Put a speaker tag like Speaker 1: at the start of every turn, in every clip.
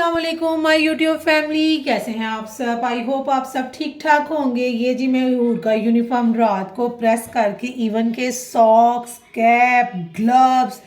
Speaker 1: अस्सलाम वालेकुम my YouTube family, कैसे हैं आप सब। आई होप आप सब ठीक ठाक होंगे। ये जी मैं ऊर का यूनिफॉर्म रात को प्रेस करके इवन के सॉक्स, कैप, ग्लव्स,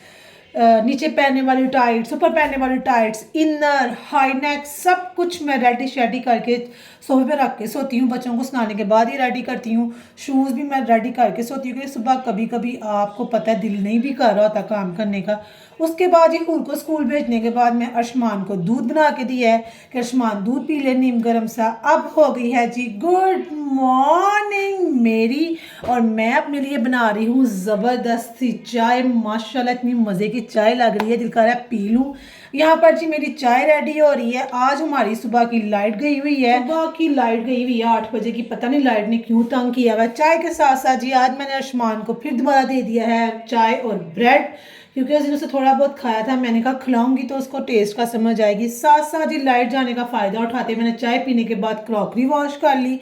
Speaker 1: नीचे पहनने वाली टाइट्स, ऊपर पहनने वाली टाइट्स, इनर, हाई नेक, सब कुछ मैं रेडी शेडी करके सोफे पे रख के सोती हूँ। बच्चों को सुनाने के बाद ही रेडी करती हूँ। शूज़ भी मैं रेडी करके सोती हूँ, क्योंकि सुबह कभी कभी आपको पता है दिल नहीं भी कर रहा होता काम करने का। उसके बाद ही हूर को स्कूल भेजने के बाद मैं अरशमान को दूध बना के दिया है कि अरशमान दूध पी ले नीम गर्म सा। अब हो गई है जी गुड मॉर्निंग मेरी, और मैं अपने लिए बना रही हूँ ज़बरदस्त सी चाय। माशाल्लाह इतनी मज़े की चाय लग रही है, दिल कर रहा है पी लूँ। यहाँ पर जी मेरी चाय रेडी हो रही है। आज हमारी सुबह की लाइट गई हुई है, सुबह की लाइट गई हुई है 8 बजे की। पता नहीं लाइट ने क्यों तंग किया हुआ। चाय के साथ साथ जी आज मैंने अरशमान को फिर दोबारा दे दिया है चाय और ब्रेड, क्योंकि उस दिन उसे थोड़ा बहुत खाया था। मैंने कहा खिलाऊंगी तो उसको टेस्ट का समझ आएगी। साथ साथ जी लाइट जाने का फ़ायदा उठाते मैंने चाय पीने के बाद क्रॉकरी वॉश कर ली,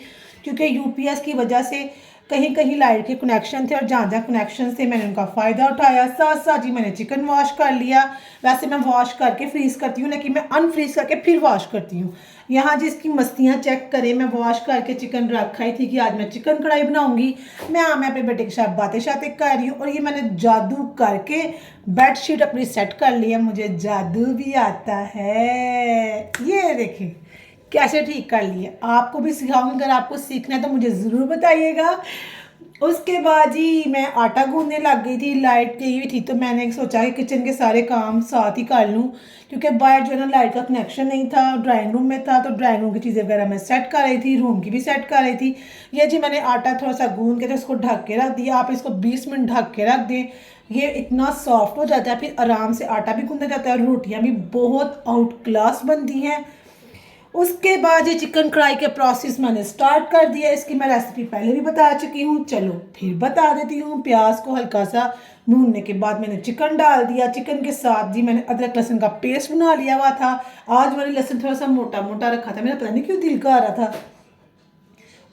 Speaker 1: क्योंकि यूपीएस की वजह से कहीं कहीं लाइट के कनेक्शन थे और जहाँ जहाँ कनेक्शन थे मैंने उनका फ़ायदा उठाया। साथ साथ जी मैंने चिकन वॉश कर लिया। वैसे मैं वॉश करके फ्रीज़ करती हूँ, लेकिन मैं अनफ्रीज़ करके फिर वॉश करती हूँ। यहाँ जिसकी मस्तियाँ चेक करें, मैं वॉश करके चिकन रखा ही थी कि आज मैं चिकन कढ़ाई बनाऊंगी। मैं अपने बेटे के साथ बातें शातें कर रही हूँ, और ये मैंने जादू करके बेडशीट अपनी सेट कर ली है। मुझे जादू भी आता है, ये देखें कैसे ठीक कर लिए। आपको भी सिखाऊंगी, अगर आपको सीखना है तो मुझे ज़रूर बताइएगा। उसके बाद ही मैं आटा गूंदने लग गई थी। लाइट गई हुई थी तो मैंने सोचा कि किचन के सारे काम साथ ही कर लूँ, क्योंकि बाहर जो है ना लाइट का कनेक्शन नहीं था, ड्राइंग रूम में था, तो ड्राइंग रूम की चीज़ें वगैरह मैं सेट कर रही थी, रूम की भी सेट कर रही थी। ये जी मैंने आटा थोड़ा सा गूंद के तो इसको ढक के रख दिया। आप इसको 20 मिनट ढक के रख दें, ये इतना सॉफ्ट हो जाता है, फिर आराम से आटा भी गूंदा जाता है और रोटियाँ भी बहुत आउट क्लास बनती हैं। उसके बाद ये चिकन कढ़ाई के प्रोसेस मैंने स्टार्ट कर दिया। इसकी मैं रेसिपी पहले भी बता चुकी हूँ, चलो फिर बता देती हूँ। प्याज को हल्का सा भूनने के बाद मैंने चिकन डाल दिया। चिकन के साथ जी मैंने अदरक लहसुन का पेस्ट बना लिया हुआ था। आज मैंने लहसुन थोड़ा सा मोटा मोटा रखा था, मेरा पता नहीं क्यों दिल का आ रहा था।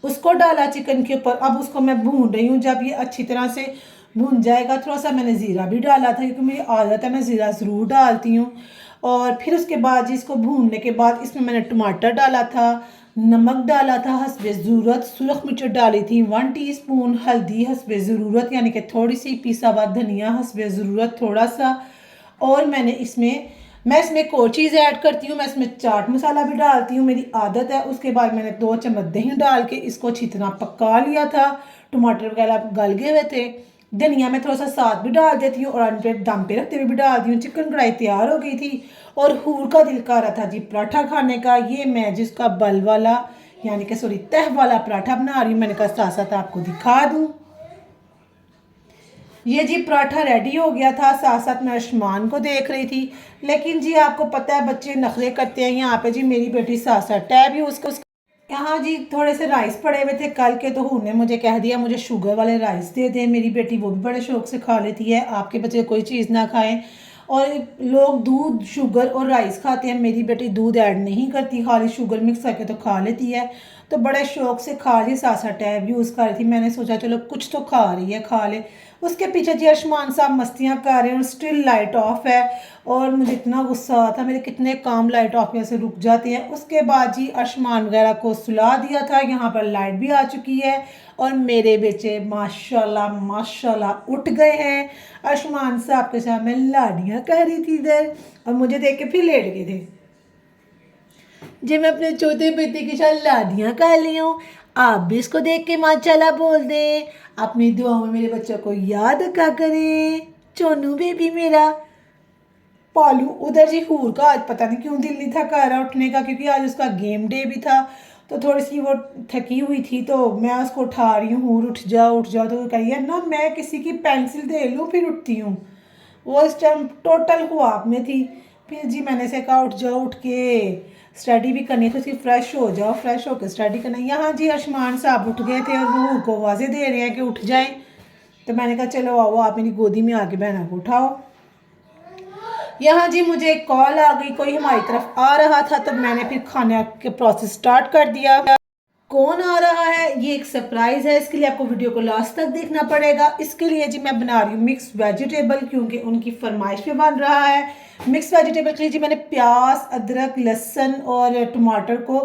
Speaker 1: उसको डाला चिकन के ऊपर। अब उसको मैं भून रही हूँ। जब ये अच्छी तरह से भून जाएगा, थोड़ा सा मैंने ज़ीरा भी डाला था, क्योंकि मेरी आदत है मैं ज़ीरा ज़रूर डालती हूँ। और फिर उसके बाद जी इसको भूनने के बाद इसमें मैंने टमाटर डाला था, नमक डाला था हस्बे ज़रूरत, सुरख मिर्च डाली थी 1 टीस्पून, हल्दी हस्बे ज़रूरत यानी कि थोड़ी सी, पिसा हुआ धनिया हस्बे ज़रूरत थोड़ा सा। और मैं इसमें एक और चीज़ ऐड करती हूँ, मैं इसमें चाट मसाला भी डालती हूँ, मेरी आदत है। उसके बाद मैंने 2 चम्मच दही डाल के इसको अच्छी तरह पका लिया था। टमाटर वगैरह गल गए हुए थे। धनिया मैं थोड़ा सा साथ भी डाल देती हूँ और अनपे दम पे रखते हुए भी डाल दी हूँ। चिकन कढ़ाई तैयार हो गई थी और हूर का दिल कर रहा था जी पराठा खाने का। ये मैं जिसका बल वाला यानी कि सॉरी तह वाला पराठा बना रही हूँ। मैंने कहा साथ साथ आपको दिखा दूँ। ये जी पराठा रेडी हो गया था। साथ साथ मैं अरशमान को देख रही थी, लेकिन जी आपको पता है बच्चे नखरे करते हैं। यहाँ पे जी मेरी बेटी साथ साथ टैब ही उसको यहाँ जी थोड़े से राइस पड़े हुए थे कल के, तो उन्होंने मुझे कह दिया मुझे शुगर वाले राइस दे दे। मेरी बेटी वो भी बड़े शौक से खा लेती है। आपके बच्चे कोई चीज़ ना खाएं, और लोग दूध, शुगर और राइस खाते हैं, मेरी बेटी दूध ऐड नहीं करती, खाली शुगर मिक्स करके तो खा लेती है। तो बड़े शौक से खा रही, साथ साथ टैब यूज़ कर रही थी। मैंने सोचा चलो कुछ तो खा रही है, खा ले। उसके पीछे जी अरशमान साहब मस्तियाँ कर रहे हैं और स्टिल लाइट ऑफ है, और मुझे इतना गुस्सा आता, मेरे कितने काम लाइट ऑफ में से रुक जाते हैं। उसके बाद जी अरशमान वगैरह को सुला दिया था। यहाँ पर लाइट भी आ चुकी है और मेरे बच्चे माशाल्लाह माशाल्लाह उठ गए हैं। अरशमान साहब के साथ मैं लाडियाँ कर रही थी इधर, और मुझे देख के फिर लेट गए थे। जी मैं अपने चौथे बेटे के साथ लादियाँ कर ली हूँ। आप भी इसको देख के माशाल्लाह बोल दें। अपनी दुआओं में मेरे बच्चों को याद रखा करें। चोनू बेबी मेरा पालू उधर जी हूर का आज पता नहीं क्यों दिल नहीं था कर रहा उठने का, क्योंकि आज उसका गेम डे भी था। तो थोड़ी सी वो थकी हुई थी, तो मैं उसको उठा रही हूँ, हूर उठ जाओ उठ जाओ। तो वो कही है ना मैं किसी की पेंसिल दे लूँ फिर उठती हूँ। वो इस टाइम टोटल ख्वाब में थी। फिर जी मैंने से कहा उठ जाओ, उठ के स्टडी भी करनी थी उसकी, फ्रेश हो जाओ, फ्रेश होकर स्टडी करना। यहाँ जी अरशमान साहब उठ गए थे और वो हूर को आवाज़ें दे रहे हैं कि उठ जाए। तो मैंने कहा चलो आओ आप मेरी गोदी में आके बहना को उठाओ। यहाँ जी मुझे एक कॉल आ गई, कोई हमारी तरफ आ रहा था, तो मैंने फिर खाने के प्रोसेस स्टार्ट कर दिया। कौन आ रहा है ये एक सरप्राइज है, इसके लिए आपको वीडियो को लास्ट तक देखना पड़ेगा। इसके लिए जी मैं बना रही हूँ मिक्स वेजिटेबल, क्योंकि उनकी फरमाइश पे बन रहा है। मिक्स वेजिटेबल के लिए जी मैंने प्याज, अदरक, लहसुन और टमाटर को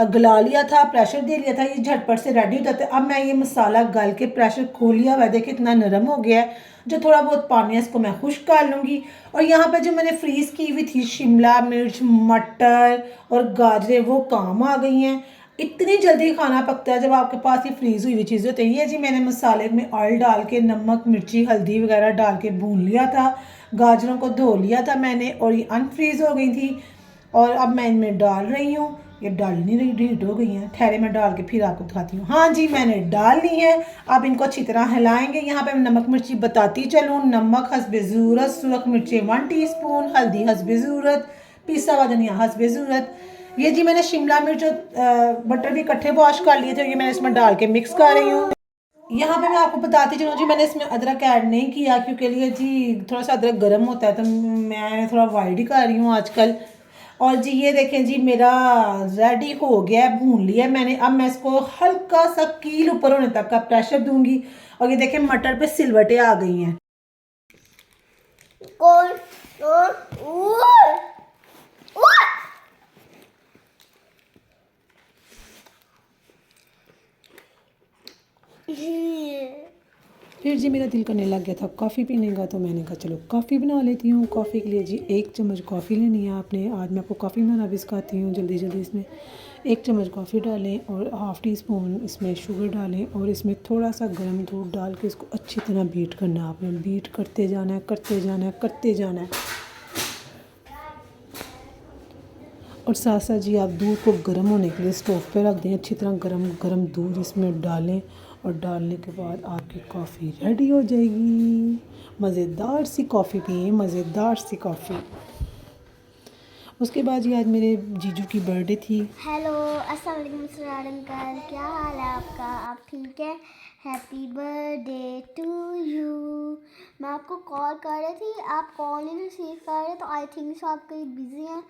Speaker 1: गला लिया था, प्रेशर दे लिया था, ये झटपट से रेडी हो जाता है। अब मैं ये मसाला गल के प्रेशर खोल लिया हुआ है, देखिए इतना नरम हो गया है। जो थोड़ा बहुत पानी है इसको मैं खुश्क कर लूँगी। और यहाँ पे जो मैंने फ्रीज़ की हुई थी शिमला मिर्च, मटर और गाजरें, वो काम आ गई हैं। इतनी जल्दी खाना पकता है जब आपके पास ये फ्रीज़ हुई हुई चीज़ें होती हैं। ये जी मैंने मसाले में ऑयल डाल के नमक, मिर्ची, हल्दी वगैरह डाल के भून लिया था। गाजरों को धो लिया था मैंने और ये अनफ्रीज़ हो गई थी। और अब मैं इनमें डाल रही हूँ। ये डाल नहीं रही, ढीट हो गई हैं। ठहरे मैं डाल के फिर आपको दिखाती हूँ। हाँ जी, मैंने डाल ली है। अब इनको अच्छी तरह हिलाएंगे। यहाँ पे मैं नमक मिर्ची बताती चलूँ। नमक हस्बे ज़रूरत, सूरख मिर्ची 1 टीस्पून, हल्दी हस्बे ज़रूरत, पिसा हुआ धनिया हस्बे ज़रूरत। ये जी मैंने शिमला मिर्च और बटर भी इकट्ठे वॉश कर लिए थे, ये मैंने इसमें डाल के मिक्स कर रही हूँ। यहाँ पे मैं आपको बताती चलूँ जी, मैंने इसमें अदरक ऐड नहीं किया क्योंकि लिए जी थोड़ा सा अदरक गर्म होता है, तो मैं थोड़ा अवॉइड ही कर रही हूँ आजकल। और जी ये देखें जी मेरा रेडी हो गया है, भून लिया है मैंने। अब मैं इसको हल्का सा कील ऊपर होने तक का प्रेशर दूंगी। और ये देखें मटर पे सिलवटें आ गई हैं। फिर जी मेरा दिल करने लग गया था कॉफ़ी पीने का, तो मैंने कहा चलो कॉफ़ी बना लेती हूँ। कॉफ़ी के लिए जी 1 चम्मच कॉफ़ी लेनी है आपने। आज मैं आपको कॉफ़ी बनाना भी सिखाती हूँ जल्दी जल्दी। इसमें 1 चम्मच कॉफ़ी डालें और हाफ़ टी स्पून इसमें शुगर डालें और इसमें थोड़ा सा गर्म दूध डाल के इसको अच्छी तरह बीट करना है आपने। बीट करते जाना है, करते जाना है, करते जाना है। और साथ साथ जी आप दूध को गर्म होने के लिए स्टोव पे रख दें। अच्छी तरह गरम गरम दूध इसमें डालें और डालने के बाद आपकी कॉफ़ी रेडी हो जाएगी। मज़ेदार सी कॉफ़ी पिए, मज़ेदार सी कॉफ़ी। उसके बाद जी आज मेरे जीजू की बर्थडे थी।
Speaker 2: हेलो, अस्सलाम वालेकुम सरार अंकल, क्या हाल है आपका? आप ठीक है? Happy birthday to you. मैं आपको कॉल कर रही थी, आप कॉल नहीं रिसीव कर रहे, तो आई थिंक सो आप कहीं बिज़ी हैं।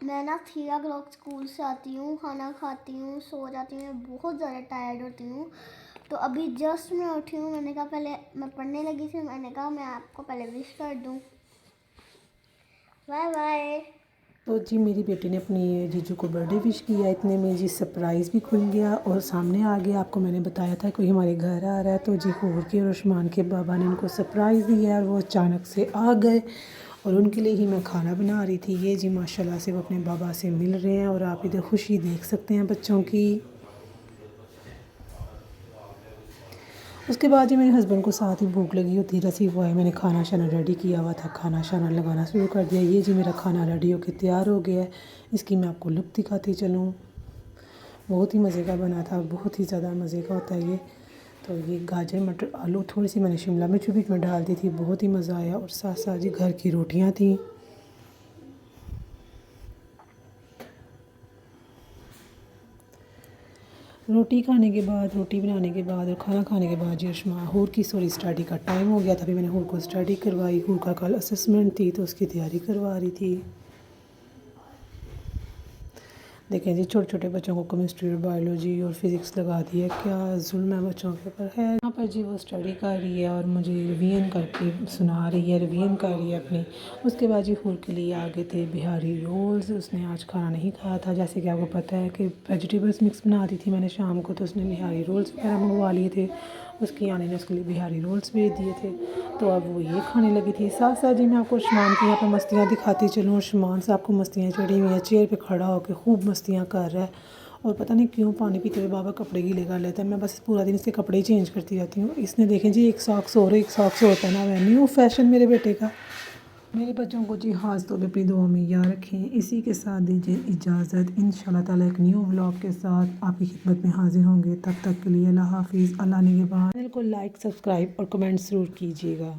Speaker 2: मैं ना 3 o'clock स्कूल से आती हूँ, खाना खाती हूँ, सो जाती हूँ, मैं बहुत ज़्यादा टायर्ड होती हूँ। तो अभी जस्ट मैं उठी हूँ, मैंने कहा पहले मैं पढ़ने लगी थी, मैंने कहा मैं आपको पहले विश कर दूँ। Bye bye.
Speaker 1: तो जी मेरी बेटी ने अपनी जीजू को बर्थडे विश किया, इतने में जी सरप्राइज़ भी खुल गया और सामने आ गया। आपको मैंने बताया था कोई हमारे घर आ रहा है, तो जी हूर के और उस्मान के बाबा ने उनको सरप्राइज़ दिया और वो अचानक से आ गए और उनके लिए ही मैं खाना बना रही थी। ये जी माशाल्लाह से वो अपने बाबा से मिल रहे हैं और आप इधर खुशी देख सकते हैं बच्चों की। उसके बाद जी मेरे हस्बैंड को साथ ही भूख लगी होती रसी हुआ है, मैंने खाना शाना रेडी किया हुआ था, खाना शाना लगाना शुरू कर दिया। ये जी मेरा खाना रेडी होकर तैयार हो गया है। इसकी मैं आपको लुक दिखाती चलूँ। बहुत ही मज़े का बना था, बहुत ही ज़्यादा मज़े का होता है ये। तो ये गाजर, मटर, आलू, थोड़ी सी मैंने शिमला मिर्च भी इसमें डाल दी थी, बहुत ही मज़ा आया। और साथ साथ जी घर की रोटियाँ थी। रोटी खाने के बाद, रोटी बनाने के बाद और खाना खाने के बाद जी हूर की सॉरी स्टडी का टाइम हो गया था। अभी मैंने हूर को स्टडी करवाई। हूर का कल असेसमेंट थी तो उसकी तैयारी करवा रही थी। देखें जी छोटे छोटे बच्चों को केमिस्ट्री और बायोलॉजी और फिज़िक्स लगा दी है, क्या जुल्म है बच्चों के ऊपर है। यहाँ पर जी वो स्टडी कर रही है और मुझे रिवीजन करके सुना रही है, रिवीजन कर रही है अपनी। उसके बाद जी हूर के लिए आगे थे बिहारी रोल्स। उसने आज खाना नहीं खाया था, जैसे कि आपको पता है कि वेजिटेबल्स मिक्स बना दी थी मैंने शाम को, तो उसने बिहारी रोल्स वगैरह मंगवा लिए थे। उसकी आने ने उसके लिए बिहारी रोल्स भेज दिए थे, तो अब वो ये खाने लगी थी। साथ साथ जी मैं आपको उस्मान की यहाँ पे मस्तियाँ दिखाती चलूँ। उस्मान से आपको मस्तियाँ चढ़ी हुई हैं, चेयर पे खड़ा होकर खूब मस्तियाँ कर रहा है और पता नहीं क्यों पानी पीते हुए बाबा कपड़े गीले कर लेता है। मैं बस पूरा दिन इसके कपड़े ही चेंज करती रहती हूँ। इसने देखें जी एक सॉक्स और एक सॉक्स और पहना हुआ है, न्यू फैशन मेरे बेटे का। मेरे बच्चों को जी खास तौर पे अपनी दुआ में याद रखें। इसी के साथ दीजिए इजाज़त। इंशाल्लाह ताला एक न्यू व्लॉग के साथ आपकी खिदमत में हाजिर होंगे। तब तक के लिए अल्लाह हाफिज़। अल्लाह निगहबान। चैनल को लाइक, सब्सक्राइब और कमेंट ज़रूर कीजिएगा।